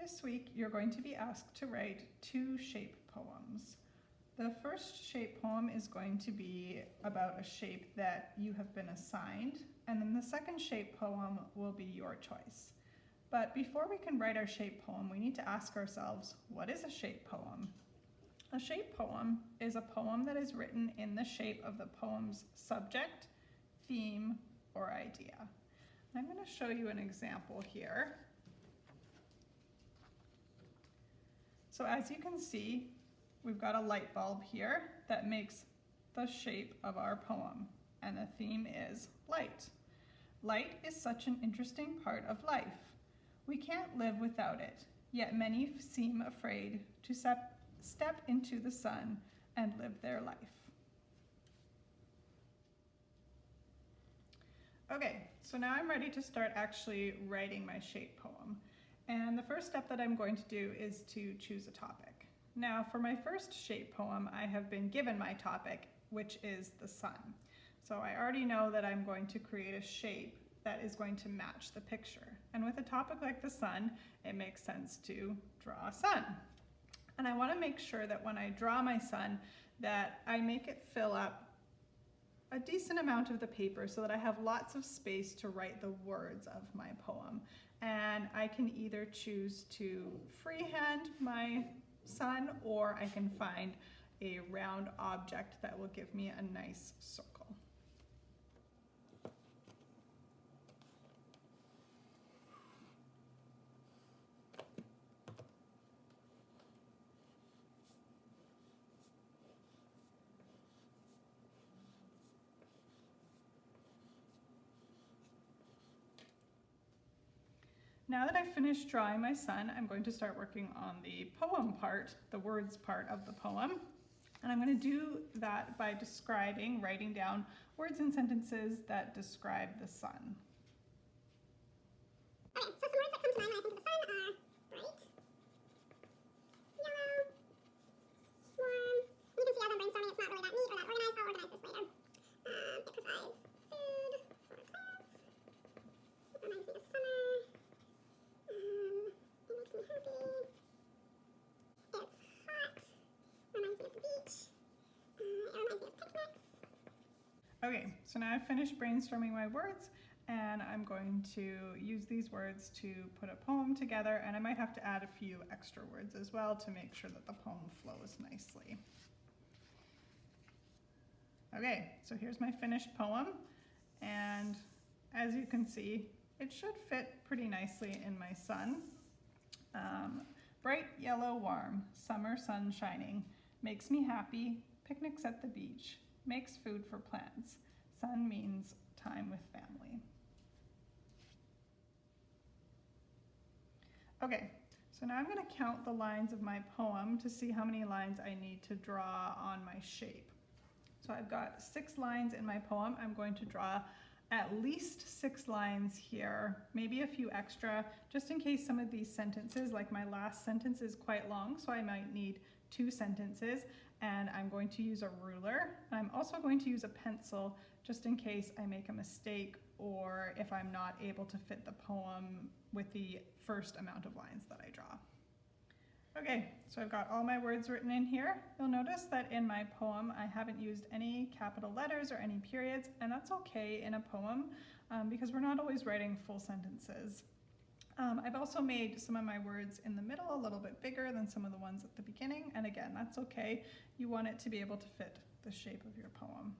This week, you're going to be asked to write 2 shape poems. The first shape poem is going to be about a shape that you have been assigned, and then the second shape poem will be your choice. But before we can write our shape poem, we need to ask ourselves, what is a shape poem? A shape poem is a poem that is written in the shape of the poem's subject, theme, or idea. I'm going to show you an example here. So as you can see, we've got a light bulb here that makes the shape of our poem, and the theme is light. Light is such an interesting part of life. We can't live without it, yet many seem afraid to step into the sun and live their life. Okay, so now I'm ready to start actually writing my shape poem. And the first step that I'm going to do is to choose a topic. Now for my first shape poem, I have been given my topic, which is the sun. So I already know that I'm going to create a shape that is going to match the picture. And with a topic like the sun, it makes sense to draw a sun. And I want to make sure that when I draw my sun, that I make it fill up a decent amount of the paper so that I have lots of space to write the words of my poem. And I can either choose to freehand my sun, or I can find a round object that will give me a nice circle. Now that I've finished drawing my sun, I'm going to start working on the poem part, the words part of the poem. And I'm going to do that by writing down words and sentences that describe the sun. Okay, so some words that come to mind when I think of the sun are bright, yellow, warm. You can see as I'm brainstorming, it's not really that neat or that organized. I'll organize this later. It provides food for plants. It reminds me of summer. It makes me happy. It's hot. Reminds me of the beach. It reminds me of picnics. Okay, so now I've finished brainstorming my words, and I'm going to use these words to put a poem together, and I might have to add a few extra words as well to make sure that the poem flows nicely. Okay, so here's my finished poem, and as you can see, it should fit pretty nicely in my sun. Bright yellow warm, summer sun shining, makes me happy, picnics at the beach, makes food for plants, sun means time with family. Okay, so now I'm going to count the lines of my poem to see how many lines I need to draw on my shape. So I've got 6 lines in my poem. I'm going to draw at least 6 lines here, maybe a few extra, just in case some of these sentences, like my last sentence is quite long, so I might need 2 sentences, and I'm going to use a ruler. I'm also going to use a pencil just in case I make a mistake or if I'm not able to fit the poem with the first amount of lines that I draw. Okay, so I've got all my words written in here. You'll notice that in my poem I haven't used any capital letters or any periods, and that's okay in a poem because we're not always writing full sentences. I've also made some of my words in the middle a little bit bigger than some of the ones at the beginning, and again, that's okay. You want it to be able to fit the shape of your poem.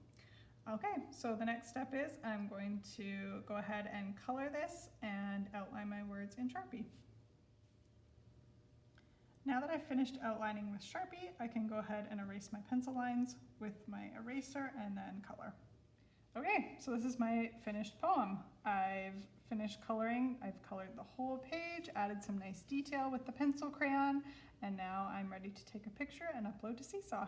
Okay, so the next step is I'm going to go ahead and color this and outline my words in Sharpie. Now that I've finished outlining with Sharpie, I can go ahead and erase my pencil lines with my eraser and then color. Okay, so this is my finished poem. I've finished coloring. I've colored the whole page, added some nice detail with the pencil crayon, and now I'm ready to take a picture and upload to Seesaw.